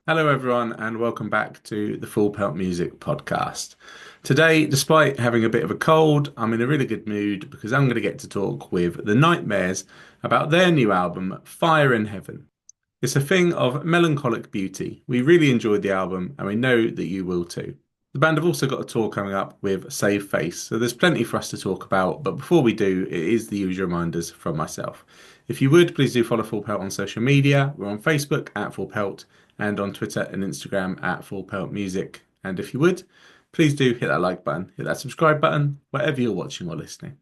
Hello, everyone, and welcome back to the Full Pelt Music Podcast. Today, despite having a bit of a cold, I'm in a really good mood because I'm going to get to talk with The Nightmares about their new album, Fire in Heaven. It's a thing of melancholic beauty. We really enjoyed the album, and we know that you will too. The band have also got a tour coming up with Save Face, so there's plenty for us to talk about. But before we do, it is the usual reminders from myself. If you would, please do follow Full Pelt on social media. We're on Facebook at Full Pelt and on Twitter and Instagram at Full Pelt Music. And if you would, please do hit that like button, hit that subscribe button, wherever you're watching or listening.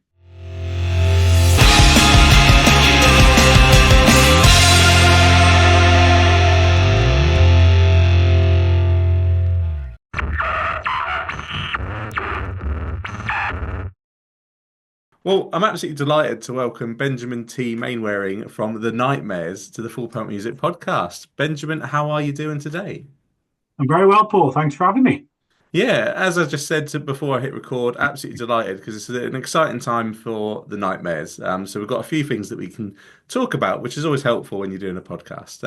Well, I'm absolutely delighted to welcome Benjamin T. Mainwaring from The Nightmares to the Full Pelt Music Podcast. Benjamin, how are you doing today? I'm very well, Paul. Thanks for having me. Yeah, as I just said before I hit record, absolutely delighted because it's an exciting time for the Nightmares. So we've got a few things that we can talk about, which is always helpful when you're doing a podcast.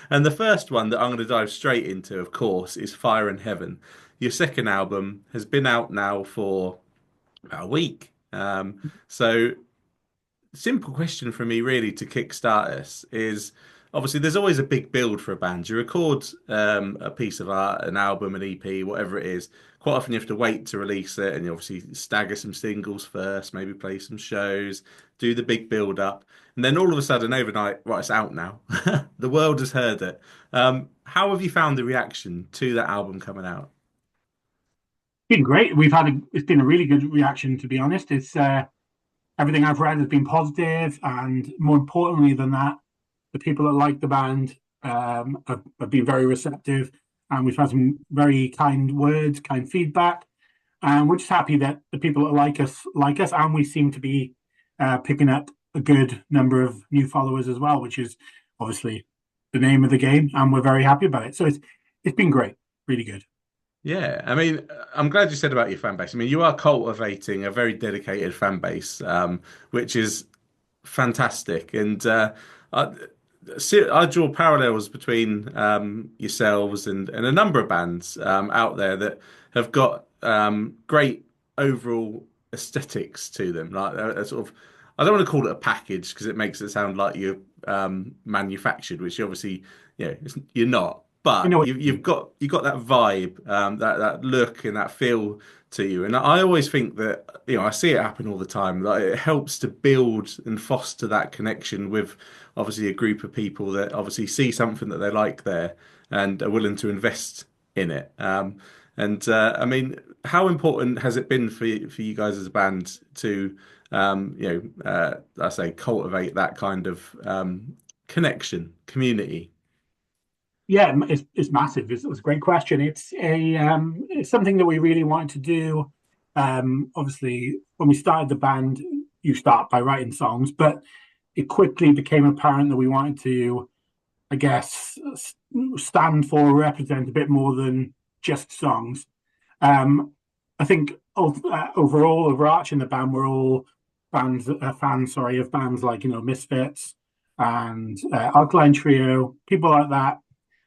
And the first one that I'm going to dive straight into, of course, is Fire in Heaven. Your second album has been out now for about a week. So simple question for me really to kickstart us is obviously there's always a big build for a band. You record a piece of art, an album, an EP, whatever it is. Quite often you have to wait to release it and you obviously stagger some singles first, maybe play some shows, do the big build up. And then all of a sudden overnight, right, it's out now. The world has heard it. How have you found the reaction to that album coming out? Been great. It's been a really good reaction, to be honest. It's everything I've read has been positive, and more importantly than that, the people that like the band have been very receptive, and we've had some very kind words, kind feedback, and we're just happy that the people that like us, and we seem to be picking up a good number of new followers as well, which is obviously the name of the game, and we're very happy about it. So it's been great, really good. Yeah, I mean, I'm glad you said about your fan base. I mean, you are cultivating a very dedicated fan base, which is fantastic. And I draw parallels between yourselves and a number of bands out there that have got great overall aesthetics to them. Like a sort of, I don't want to call it a package because it makes it sound like you're manufactured, which you obviously, you're not. You But know what you've got that vibe, that look and that feel to you. And I always think that, I see it happen all the time. Like it helps to build and foster that connection with obviously a group of people that obviously see something that they like there and are willing to invest in it. And I mean, how important has it been for you guys as a band to, I say, cultivate that kind of connection, community? Yeah, it's massive. It's a great question. It's something that we really wanted to do. Obviously, when we started the band, you start by writing songs, but it quickly became apparent that we wanted to, I guess, stand for, represent a bit more than just songs. I think overall, overarching the band, we're all fans, sorry, of bands like Misfits and Alkaline Trio, people like that.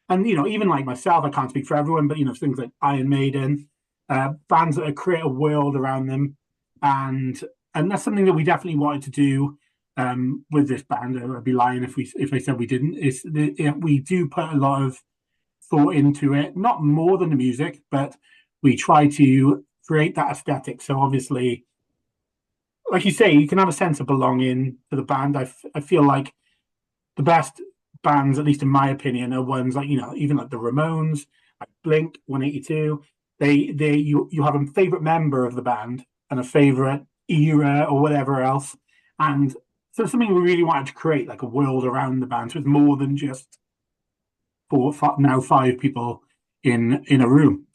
And even like myself, I can't speak for everyone, but things like Iron Maiden, bands that create a world around them, and that's something that we definitely wanted to do with this band. I'd be lying if I said we didn't. We do put a lot of thought into it, not more than the music, but we try to create that aesthetic. So obviously, like you say, you can have a sense of belonging to the band. I feel like the best bands, at least in my opinion, are ones like even like the Ramones, like Blink 182. You have a favorite member of the band and a favorite era or whatever else, and so something we really wanted to create like a world around the band. So it's more than just now five people in a room.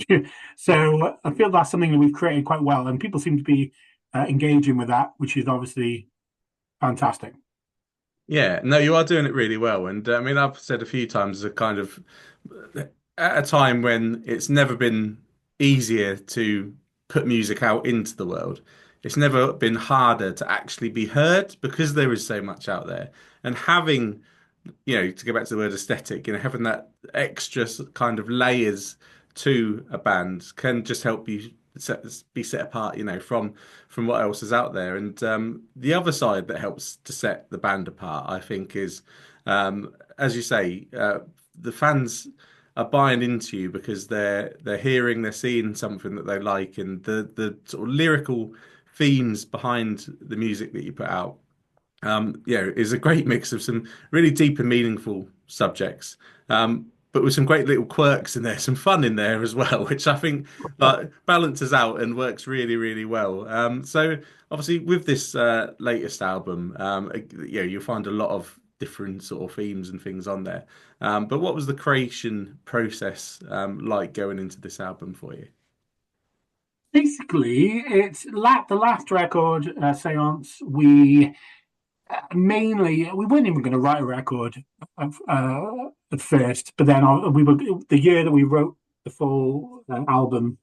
So I feel that's something that we've created quite well, and people seem to be engaging with that, which is obviously fantastic. Yeah, no, you are doing it really well. And I mean, I've said a few times, a kind of at a time when it's never been easier to put music out into the world. It's never been harder to actually be heard because there is so much out there. And having to go back to the word aesthetic, having that extra kind of layers to a band can just help you be set apart, from what else is out there. And the other side that helps to set the band apart, I think, is as you say, the fans are buying into you because they're hearing, they're seeing something that they like, and the sort of lyrical themes behind the music that you put out is a great mix of some really deep and meaningful subjects, but with some great little quirks in there, some fun in there as well, which I think balances out and works really, really well. So obviously with this latest album, you'll find a lot of different sort of themes and things on there. But what was the creation process like going into this album for you? Basically, it's the last record, Seance. We weren't even going to write a record at first, but then we were the year that we wrote the full album.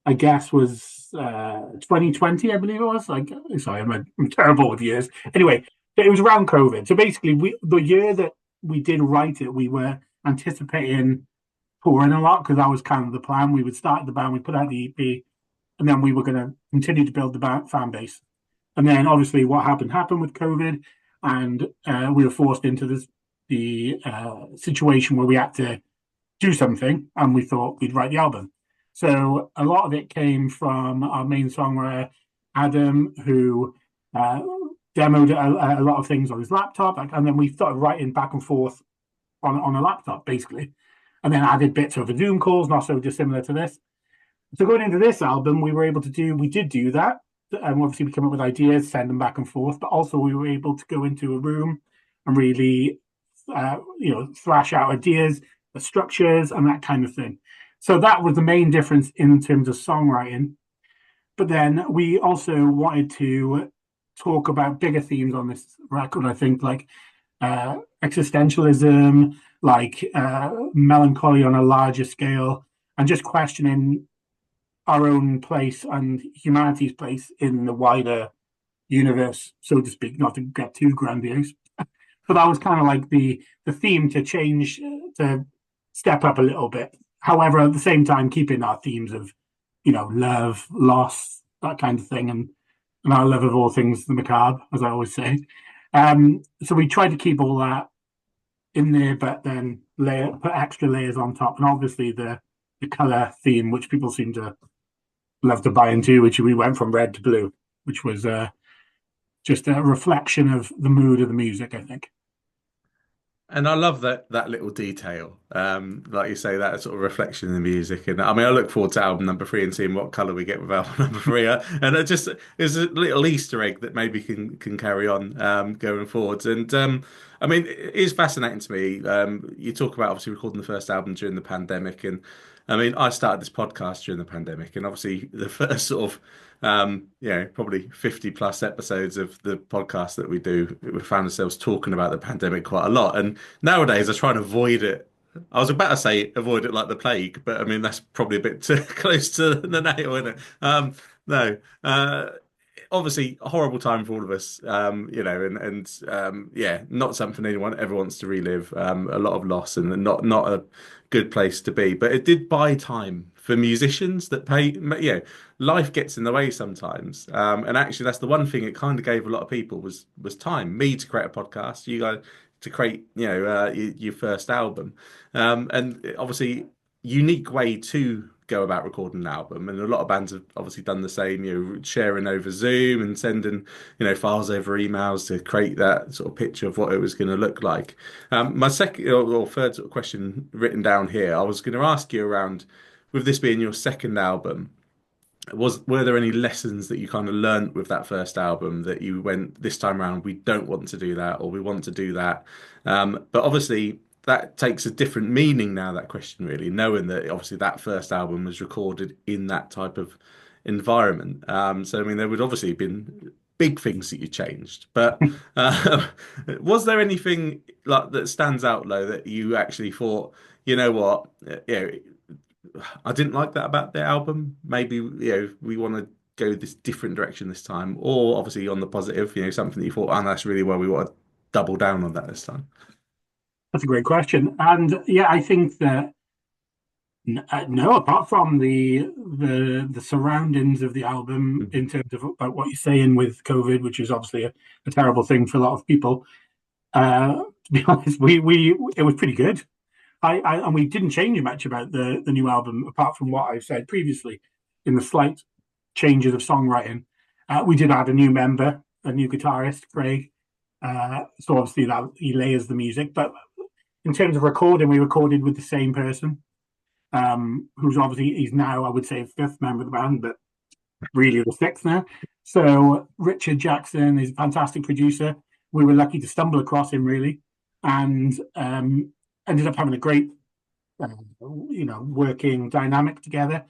I guess was 2020, I believe it was. Like, sorry, I'm terrible with years. Anyway, it was around COVID. So basically, the year that we did write it, we were anticipating touring a lot because that was kind of the plan. We would start the band, we put out the EP, and then we were going to continue to build the fan base. And then obviously what happened with COVID, and we were forced into the situation where we had to do something, and we thought we'd write the album. So a lot of it came from our main songwriter Adam, who demoed a lot of things on his laptop, and then we started writing back and forth on a laptop basically, and then added bits over Zoom calls, not so dissimilar to this. So going into this album, we did do that. Obviously, we come up with ideas, send them back and forth, but also we were able to go into a room and really, thrash out ideas, the structures, and that kind of thing. So that was the main difference in terms of songwriting. But then we also wanted to talk about bigger themes on this record, I think, like existentialism, like melancholy on a larger scale, and just questioning our own place and humanity's place in the wider universe, so to speak, not to get too grandiose. But that was kind of like the theme to change, to step up a little bit. However, at the same time, keeping our themes of, love, loss, that kind of thing, and our love of all things the macabre, as I always say. So we tried to keep all that in there, but then put extra layers on top, and obviously the color theme, which people seem to love to buy into, which we went from red to blue, which was just a reflection of the mood of the music, I think. And I love that little detail, like you say, that sort of reflection in the music. And I mean, I look forward to album number three and seeing what color we get with album number three. And it just is a little Easter egg that maybe can carry on going forwards. And I mean, it is fascinating to me. You talk about obviously recording the first album during the pandemic, and I mean, I started this podcast during the pandemic, and obviously the first sort of probably 50 plus episodes of the podcast that we do, we found ourselves talking about the pandemic quite a lot. And nowadays I try and avoid it. I was about to say avoid it like the plague, but I mean, that's probably a bit too close to the nail, isn't it? No. Obviously a horrible time for all of us, and not something anyone ever wants to relive. A lot of loss and not a good place to be. But it did buy time for musicians that pay. Life gets in the way sometimes, and actually that's the one thing it kind of gave a lot of people was time. Me to create a podcast, you guys to create your first album, and obviously unique way to go about recording an album, and a lot of bands have obviously done the same, sharing over Zoom and sending, files over emails to create that sort of picture of what it was going to look like. My second or third sort of question written down here, I was going to ask you around, with this being your second album, were there any lessons that you kind of learned with that first album that you went this time around, we don't want to do that, or we want to do that? But obviously that takes a different meaning now, that question really, knowing that obviously that first album was recorded in that type of environment. So I mean, there would obviously have been big things that you changed, but was there anything like that stands out though that you actually thought, you know what, I didn't like that about the album. Maybe, we want to go this different direction this time, or obviously on the positive, something that you thought, oh, that's really well, we want to double down on that this time. That's a great question. And yeah, I think that no, apart from the surroundings of the album Mhm. in terms of about what you're saying with COVID, which is obviously a terrible thing for a lot of people. To be honest, we it was pretty good. And we didn't change much about the new album apart from what I've said previously in the slight changes of songwriting. We did add a new member, a new guitarist, Craig. So obviously that he layers the music, but in terms of recording, we recorded with the same person, who's obviously he's now I would say fifth member of the band, but really the sixth now. So Richard Jackson is a fantastic producer. We were lucky to stumble across him really, and ended up having a great, uh, working dynamic together.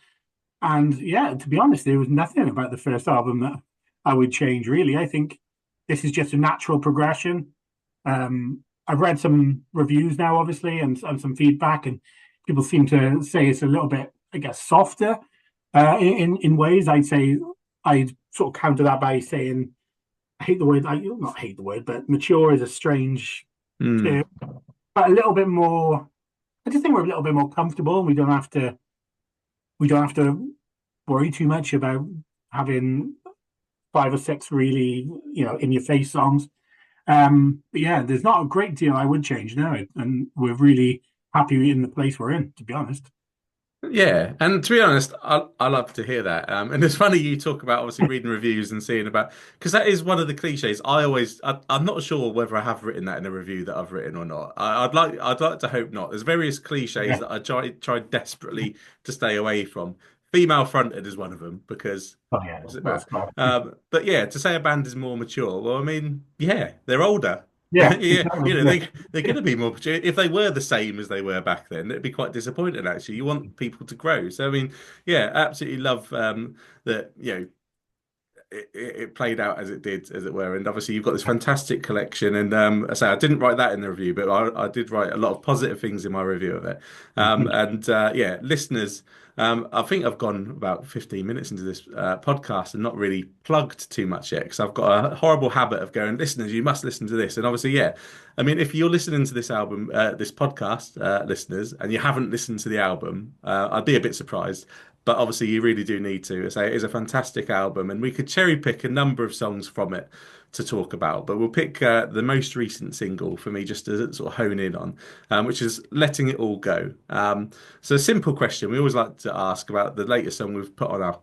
And yeah, to be honest, there was nothing about the first album that I would change really. I think this is just a natural progression. I've read some reviews now, obviously, and some feedback, and people seem to say it's a little bit, I guess, softer in ways. I'd say I'd sort of counter that by saying I hate the word. I not hate the word, but mature is a strange term, Mm. but a little bit more. I just think we're a little bit more comfortable, and we don't have to worry too much about having five or six really, in your face songs. But yeah, there's not a great deal I would change now, and we're really happy in the place we're in, to be honest. Yeah, and to be honest, I love to hear that. And it's funny you talk about obviously reading reviews and seeing about because that is one of the cliches. I'm not sure whether I have written that in a review that I've written or not. I'd like to hope not. There's various cliches Yeah. that I try desperately to stay away from. Female fronted is one of them because Oh yeah, what's it that's about? fine. But yeah, to say a band is more mature, well, I mean, yeah, they're older. Yeah, Yeah, exactly. they're going to be more mature. If they were the same as they were back then, it'd be quite disappointing, actually. You want people to grow. So, I mean, yeah, absolutely love that, it played out as it did, as it were. And obviously, you've got this fantastic collection. And I say I didn't write that in the review, but I did write a lot of positive things in my review of it. And yeah, listeners, I think I've gone about 15 minutes into this podcast and not really plugged too much yet because I've got a horrible habit of going, listeners, you must listen to this. And obviously, yeah, I mean, if you're listening to this album, this podcast, listeners, and you haven't listened to the album, I'd be a bit surprised. But obviously, you really do need to. Say it is a fantastic album, and we could cherry pick a number of songs from it to talk about. But we'll pick the most recent single for me just to sort of hone in on, which is "Letting It All Go." So, a simple question we always like to ask about the latest song we've put on our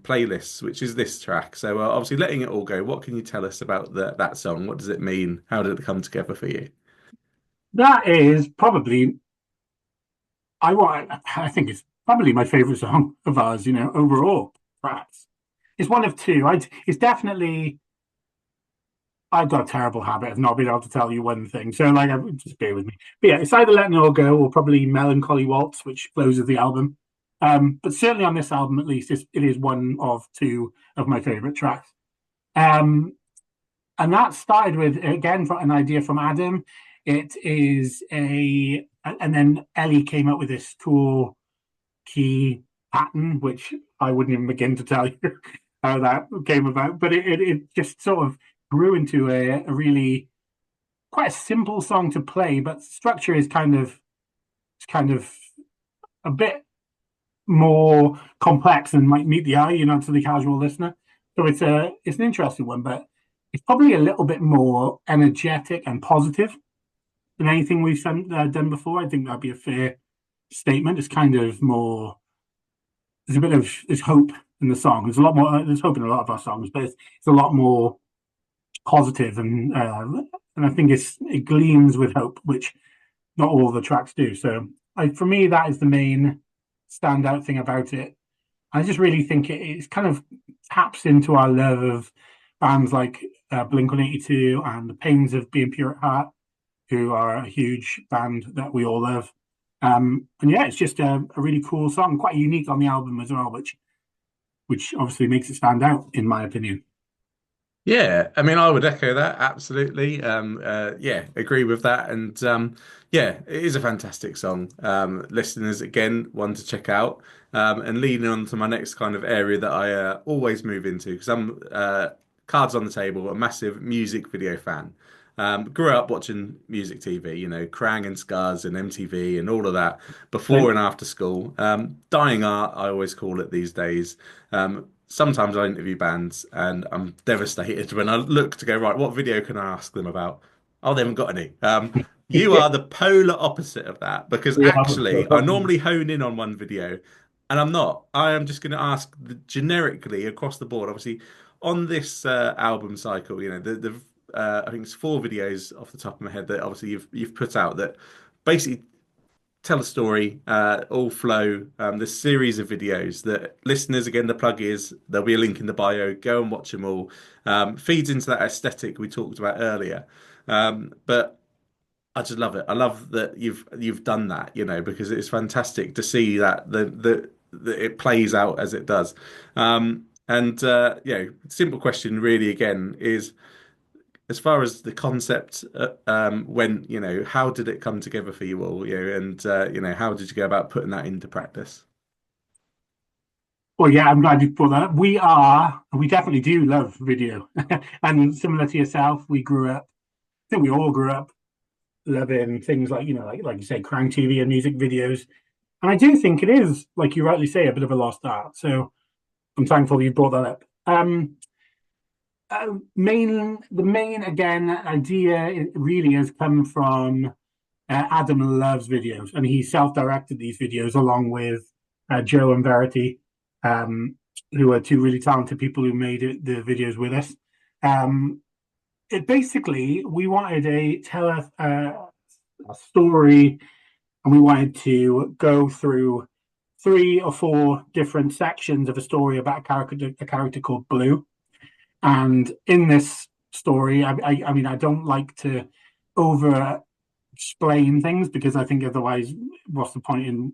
playlists, which is this track. So, obviously, "Letting It All Go." What can you tell us about that song? What does it mean? How did it come together for you? That is probably I think it's probably my favorite song of ours. Overall, perhaps it's one of two. It's definitely I've got a terrible habit of not being able to tell you one thing. So, like, just bear with me. But yeah, it's either Letting It All Go or probably Melancholy Waltz, which closes the album. But certainly on this album, at least, it is one of two of my favorite tracks. Um, and that started with, again, an idea from Adam. It is and then Ellie came up with this cool key pattern, which I wouldn't even begin to tell you how that came about. But it just sort of grew into a really quite a simple song to play, but structure is kind of a bit more complex than might meet the eye, to the casual listener. So it's an interesting one, but it's probably a little bit more energetic and positive than anything we've done before. I think that'd be a fair statement. It's kind of more. There's hope in the song. There's a lot more. There's hope in a lot of our songs, but it's a lot more positive and I think it gleams with hope, which not all the tracks do. So for me, that is the main standout thing about it. I just really think it's kind of taps into our love of bands like Blink-182 and the Pains of Being Pure at Heart, who are a huge band that we all love. And yeah, it's just a really cool song, quite unique on the album as well, which obviously makes it stand out, in my opinion. Yeah, I mean, I would echo that absolutely. Yeah, agree with that. And yeah, it is a fantastic song. Listeners, again, one to check out. And leading on to my next kind of area that I always move into because I'm cards on the table, a massive music video fan. Grew up watching music TV, Krang and Scuzz and MTV and all of that before Same. and after school. Dying art, I always call it these days. Sometimes I interview bands and I'm devastated when I look to go, right, what video can I ask them about? Oh, they haven't got any. You Yeah, are the polar opposite of that because we are. actually, I normally hone in on one video and I'm not. I am just going to ask generically across the board. Obviously, on this album cycle, I think it's 4 videos off the top of my head that obviously you've put out that basically tell a story, all flow. This series of videos that listeners, again, the plug is there'll be a link in the bio. Go and watch them all. Feeds into that aesthetic we talked about earlier. But I just love it. I love that you've done that, because it's fantastic to see that the it plays out as it does. And simple question really again is as far as the concept when how did it come together for you all, and how did you go about putting that into practice? Well, yeah, I'm glad you brought that up. We definitely do love video. And similar to yourself, I think we all grew up loving things like, like you say, Crank TV and music videos. And I do think it is, like you rightly say, a bit of a lost art. So I'm thankful you brought that up. The main again idea it really has come from Adam loves videos, and he self-directed these videos along with Joe and Verity, um, who are two really talented people who made the videos with us. Um, it basically we wanted to tell a story, and we wanted to go through 3 or 4 different sections of a story about a character called Blue. And in this story, I mean, I don't like to over explain things because I think otherwise, what's the point in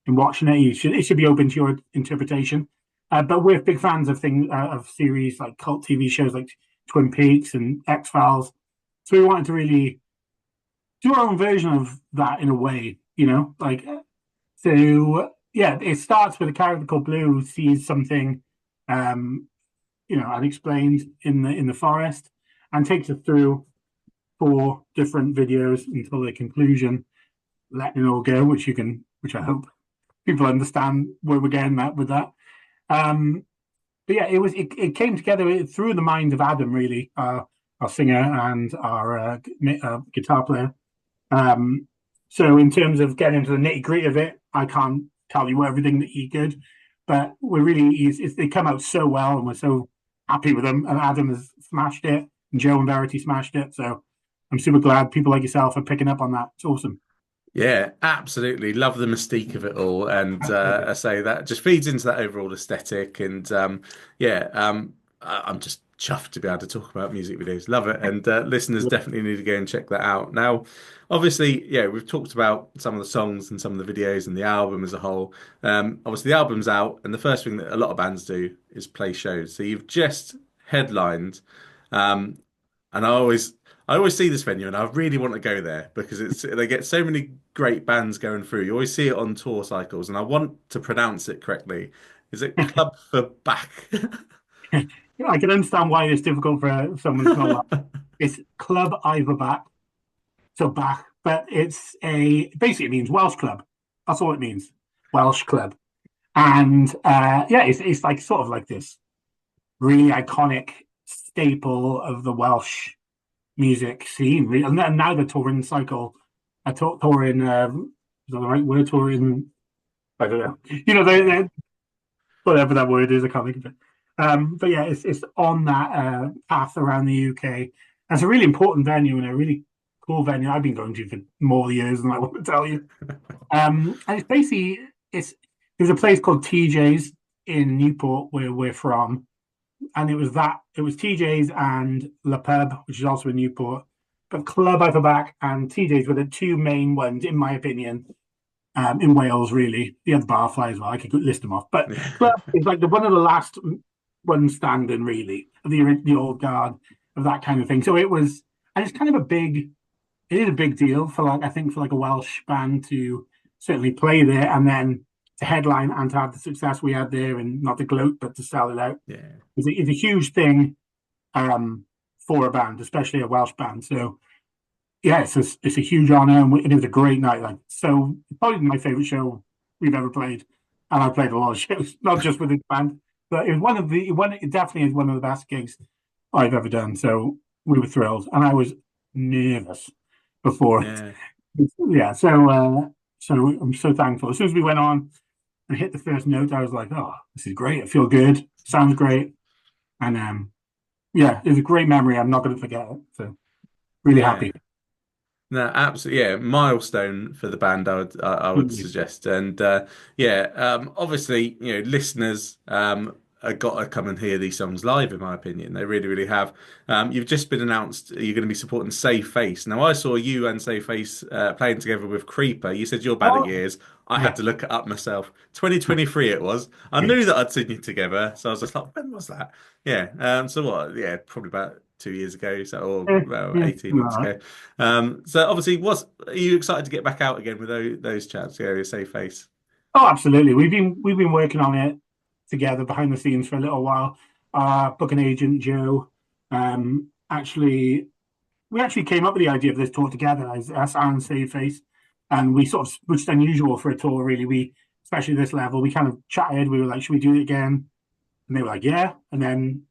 watching it? It should be open to your interpretation. But we're big fans of things of series like cult TV shows like Twin Peaks and X Files, so we wanted to really do our own version of that in a way, like so. Yeah, it starts with a character called Blue who sees something, um, unexplained in the forest, and takes us through 4 different videos until the conclusion, letting it all go, which I hope people understand where we're getting at with that. Um, but yeah, it came together through the mind of Adam, really, our singer and our guitar player. Um, so in terms of getting into the nitty gritty of it, I can't tell you everything that he could, but we're really they come out so well, and we're so happy with them. And Adam has smashed it, and Joe and Verity smashed it. So I'm super glad people like yourself are picking up on that. It's awesome. Yeah, absolutely. Love the mystique of it all. And I say that just feeds into that overall aesthetic. And I'm just chuffed to be able to talk about music videos. Love it. And listeners definitely need to go and check that out. Now, obviously, yeah, we've talked about some of the songs and some of the videos and the album as a whole. Obviously, the album's out. And the first thing that a lot of bands do is play shows. So you've just headlined. Um, and I always see this venue and I really want to go there because they get so many great bands going through. You always see it on tour cycles and I want to pronounce it correctly. Is it Club for Back? I can understand why it's difficult for someone to spell that. It's Club Iverback, so back, but basically it means Welsh club. That's all it means, Welsh club. And yeah, it's like sort of like this really iconic staple of the Welsh music scene. And now the touring cycle, touring, is that the right word? Touring, I don't know. Whatever that word is, I can't think of it. But yeah, it's on that path around the UK. And it's a really important venue and a really cool venue I've been going to for more years than I want to tell you. And it's basically there's a place called TJ's in Newport where we're from, and it was TJ's and La Pub, which is also in Newport. But Club Overback and TJ's were the 2 main ones, in my opinion, in Wales, really. The other Barfly as well. I could list them off. But Club is like one of the last ones standing, really, of the old guard of that kind of thing. So it was, and it's kind of it is a big deal for I think for like a Welsh band to certainly play there and then to headline and to have the success we had there and not to gloat, but to sell it out. Yeah. It's a huge thing for a band, especially a Welsh band. So yeah, it's a huge honor, and it was a great night. Like, so probably my favorite show we've ever played, and I've played a lot of shows, not just with this band, but it was it definitely is one of the best gigs I've ever done. So we were thrilled, and I was nervous before it. Yeah. Yeah, so I'm so thankful. As soon as we went on and hit the first note, I was like, "Oh, this is great! I feel good. Sounds great." And yeah, it was a great memory. I'm not going to forget it. So really Yeah. happy. No, absolutely, yeah, milestone for the band. I would suggest, and yeah, obviously, listeners have got to come and hear these songs live. In my opinion, they really, really have. You've just been announced you're going to be supporting Save Face. Now, I saw you and Save Face playing together with Creeper. You said you're bad at Oh, years. I had yeah. to look it up myself. 2023 it was. I knew Yes. that I'd seen you together, so I was just like, when was that? Yeah. So what? Yeah, probably about 2 years ago, so or well, Yeah. 18 months ago. So obviously, are you excited to get back out again with those chats? Yeah, Safe Face. Oh, absolutely. We've been working on it together behind the scenes for a little while. Our booking agent Joe, actually, we actually came up with the idea of this tour together as us and Save Face, and we sort of, which is unusual for a tour, really. We, especially this level, we kind of chatted. We were like, "Should we do it again?" And they were like, "Yeah." And then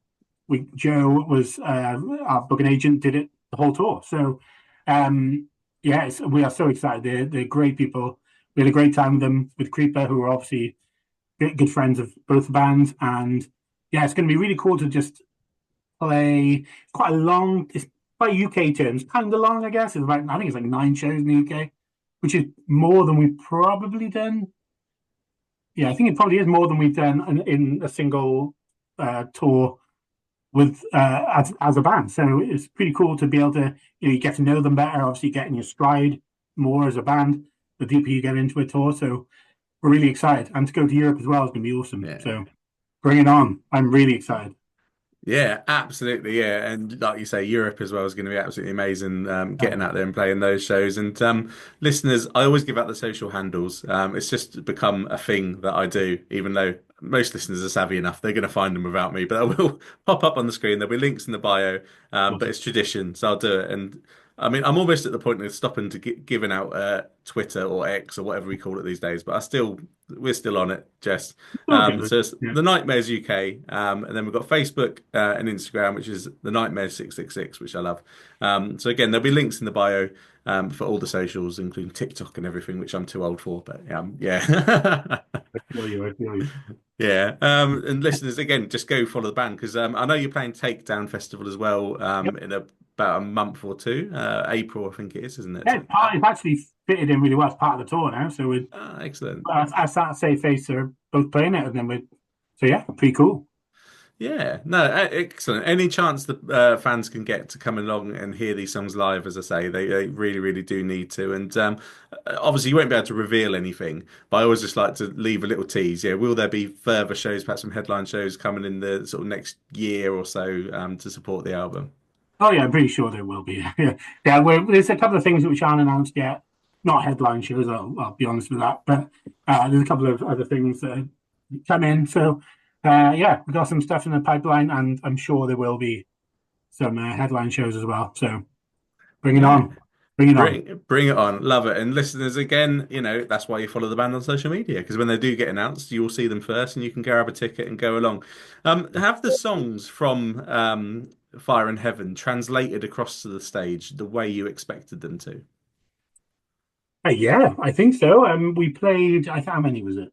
Joe was our booking agent, did it the whole tour. So yeah, we are so excited. They're great people. We had a great time with them, with Creeper, who are obviously good friends of both bands. And yeah, it's going to be really cool to just play. It's quite a long. It's by UK terms, kind of long, I guess. It's about, I think it's like 9 shows in the UK, which is more than we've probably done. Yeah, I think it probably is more than we've done in a single tour with as a band. So it's pretty cool to be able to you get to know them better. Obviously, getting your stride more as a band the deeper you get into a tour. So we're really excited, and to go to Europe as well is going to be awesome. Yeah. So bring it on! I'm really excited. Yeah, absolutely. Yeah. And like you say, Europe as well is going to be absolutely amazing, getting out there and playing those shows. And listeners, I always give out the social handles. It's just become a thing that I do, even though most listeners are savvy enough, they're going to find them without me. But I will pop up on the screen. There'll be links in the bio, but Awesome. it's tradition, so I'll do it. And I mean, I'm almost at the point of stopping to giving out Twitter or X or whatever we call it these days, but we're still on it, Jess. Okay, So it's yeah, the Nightmares UK, and then we've got Facebook and Instagram, which is the Nightmares 666, which I love. So again, there'll be links in the bio for all the socials, including TikTok and everything, which I'm too old for. But yeah, I feel you. I feel you. yeah. And listeners, again, just go follow the band because I know you're playing Takedown Festival as well Yep. in about a month or two. April, I think it is, isn't it? Yeah, it's actually fitted in really well as part of the tour now. So we, Excellent. I start to say Face are both playing it, and then we. So yeah, pretty cool. Yeah, no, excellent. Any chance the fans can get to come along and hear these songs live, as I say, they really, really do need to. And obviously, you won't be able to reveal anything, but I always just like to leave a little tease. Yeah, will there be further shows, perhaps some headline shows coming in the sort of next year or so to support the album? Oh yeah, I'm pretty sure there will be. Yeah, yeah. There's a couple of things which aren't announced yet. Not headline shows. I'll be honest with that. But there's a couple of other things that come in. So yeah, we've got some stuff in the pipeline, and I'm sure there will be some headline shows as well. So bring it Yeah. on, bring it on. Bring it on. Love it. And listeners, again, that's why you follow the band on social media, because when they do get announced, you will see them first and you can grab a ticket and go along. Have the songs from Fire and Heaven translated across to the stage the way you expected them to? Yeah, I think so. We played. How many was it?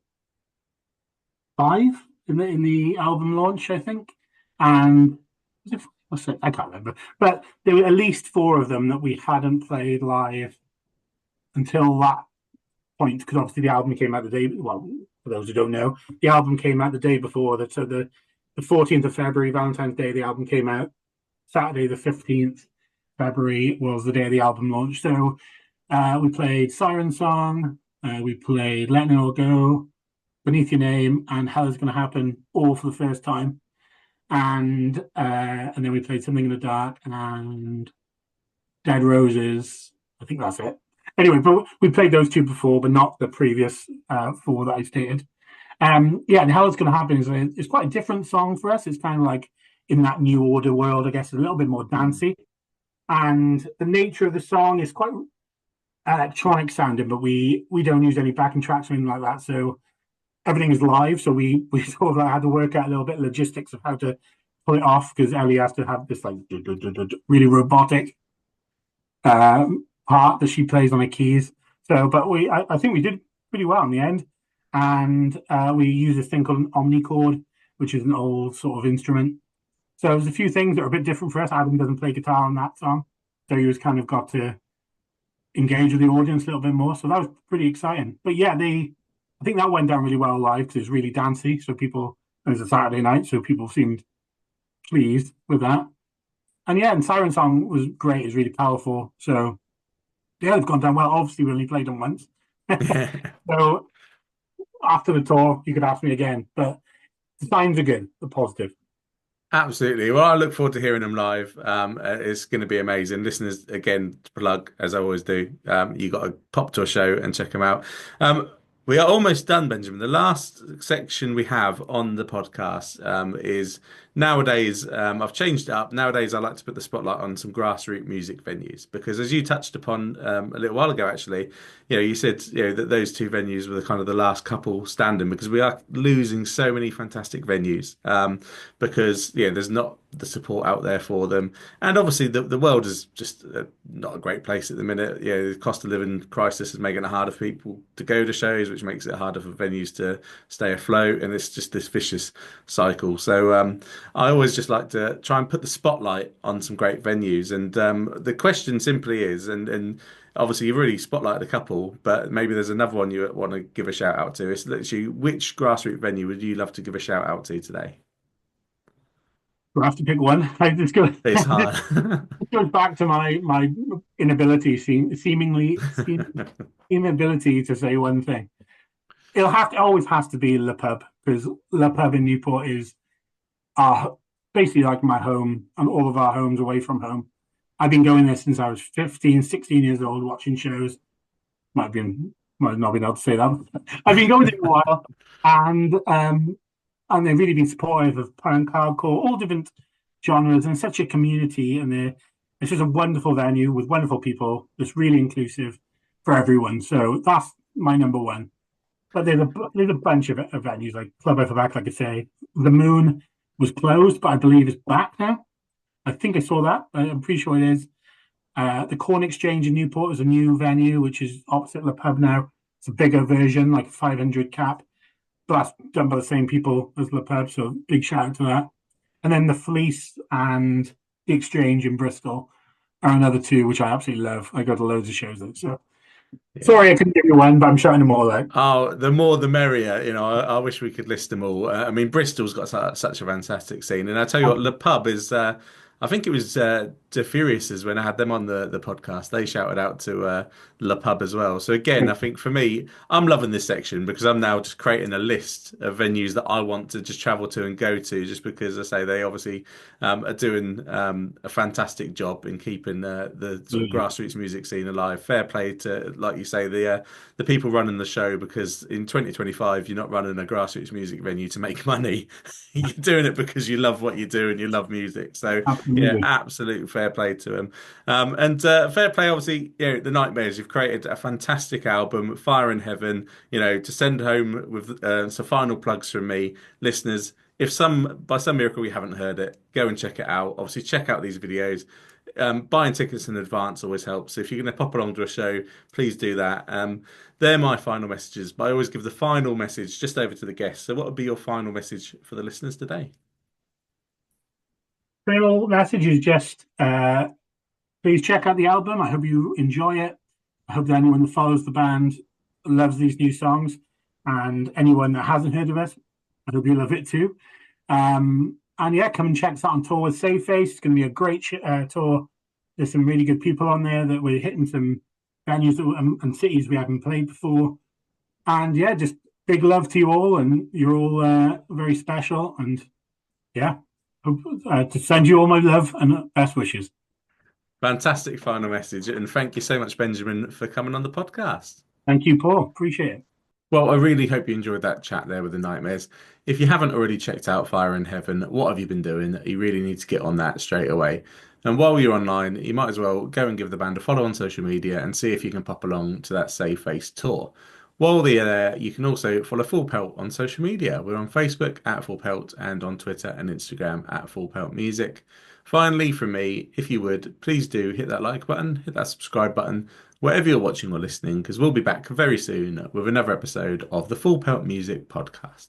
5 in the album launch, I think, and was it, what's it? I can't remember, but there were at least 4 of them that we hadn't played live until that point, because obviously the album came out the day. Well, for those who don't know, the album came out the day before that. So the 14th of February, Valentine's Day, the album came out. Saturday, the 15th February was the day of the album launch. So we played Siren Song, we played Letting It All Go, Beneath Your Name, and Hell Is Gonna Happen, all for the first time. And then we played Something in the Dark and Dead Roses. I think that's it. Anyway, but we played those 2 before, but not the previous 4 that I stated. Yeah, and How It's Gonna Happen is it's quite a different song for us. It's kind of like in that New Order world, I guess, is a little bit more dancey. And the nature of the song is quite electronic sounding, but we don't use any backing tracks or anything like that. So everything is live. So we sort of like had to work out a little bit of logistics of how to pull it off because Ellie has to have this like really robotic part that she plays on the keys. So, but I think we did pretty well in the end. And we use this thing called an omnichord, which is an old sort of instrument. So there's a few things that are a bit different for us. Adam doesn't play guitar on that song, so he was kind of got to engage with the audience a little bit more. So that was pretty exciting. But yeah, I think that went down really well live because it was really dancey. So people, it was a Saturday night, so people seemed pleased with that. And yeah, and Siren Song was great. It was really powerful. So yeah, they've gone down well. Obviously, we only played them once. So after the tour, you could ask me again. But the signs are good. They're positive. Absolutely. Well, I look forward to hearing them live. It's going to be amazing. Listeners, again, to plug as I always do. You got to pop to a show and check them out. We are almost done, Benjamin. The last section we have on the podcast is nowadays. I've changed it up. Nowadays, I like to put the spotlight on some grassroots music venues because, as you touched upon a little while ago, actually, you said that those two venues were the kind of the last couple standing because we are losing so many fantastic venues because there's not the support out there for them, and obviously the world is just not a great place at the minute. The cost of living crisis is making it harder for people to go to shows, which makes it harder for venues to stay afloat, and it's just this vicious cycle. So I always just like to try and put the spotlight on some great venues, and the question simply is, and obviously you've really spotlighted a couple, but maybe there's another one you want to give a shout out to. It's literally, which grassroots venue would you love to give a shout out to today? We'll have to pick one. It's good. It's hard. It goes back to my inability, seemingly inability to say one thing. It always has to be Le Pub because Le Pub in Newport is basically like my home and all of our homes away from home. I've been going there since I was 15, 16 years old, watching shows. Might not been able to say that. I've been going there a while, and they've really been supportive of punk, hardcore, all different genres, and such a community. And it's just a wonderful venue with wonderful people. It's really inclusive for everyone. So that's my number one. But there's a bunch of venues like Club Overback, like I say. The Moon was closed, but I believe it's back now. I think I saw that. I'm pretty sure it is. The Corn Exchange in Newport is a new venue, which is opposite Le Pub now. It's a bigger version, like 500 cap. But that's done by the same people as Le Pub, so big shout out to that. And then the Fleece and the Exchange in Bristol are another two, which I absolutely love. I go to loads of shows there. So sorry I couldn't give you one, but I'm shouting them all out. Oh, the more the merrier. I wish we could list them all. I mean, Bristol's got such a fantastic scene, and I tell you what, Le Pub is. I think it was De Furiouses when I had them on the podcast. They shouted out to Le Pub as well. So again, I think for me, I'm loving this section because I'm now just creating a list of venues that I want to just travel to and go to, just because I say they obviously are doing a fantastic job in keeping the sort of grassroots music scene alive. Fair play to, like you say, the people running the show, because in 2025 you're not running a grassroots music venue to make money. You're doing it because you love what you do and you love music. So yeah, absolute fair play to him. And fair play, obviously, the Nightmares. You've created a fantastic album, Fire in Heaven. To send home with some final plugs from me, listeners. If by some miracle you haven't heard it, go and check it out. Obviously, check out these videos. Buying tickets in advance always helps. So if you're going to pop along to a show, please do that. They're my final messages, but I always give the final message just over to the guests. So what would be your final message for the listeners today? Final message is just please check out the album. I hope you enjoy it. I hope that anyone that follows the band loves these new songs, and anyone that hasn't heard of it, I hope you love it too. And yeah, come and check us out on tour with Save Face. It's going to be a great tour. There's some really good people on there that we're hitting some venues and cities we haven't played before. And yeah, just big love to you all, and you're all very special. And yeah, hope to send you all my love and best wishes. Fantastic final message, and thank you so much, Benjamin, for coming on the podcast. Thank you, Paul. Appreciate it. Well, I really hope you enjoyed that chat there with the Nightmares. If you haven't already checked out Fire in Heaven, what have you been doing? You really need to get on that straight away. And while you're online, you might as well go and give the band a follow on social media and see if you can pop along to that Save Face tour. While you're there, you can also follow Full Pelt on social media. We're on Facebook at Full Pelt and on Twitter and Instagram at Full Pelt Music. Finally, from me, if you would, please do hit that like button, hit that subscribe button, wherever you're watching or listening, because we'll be back very soon with another episode of the Full Pelt Music Podcast.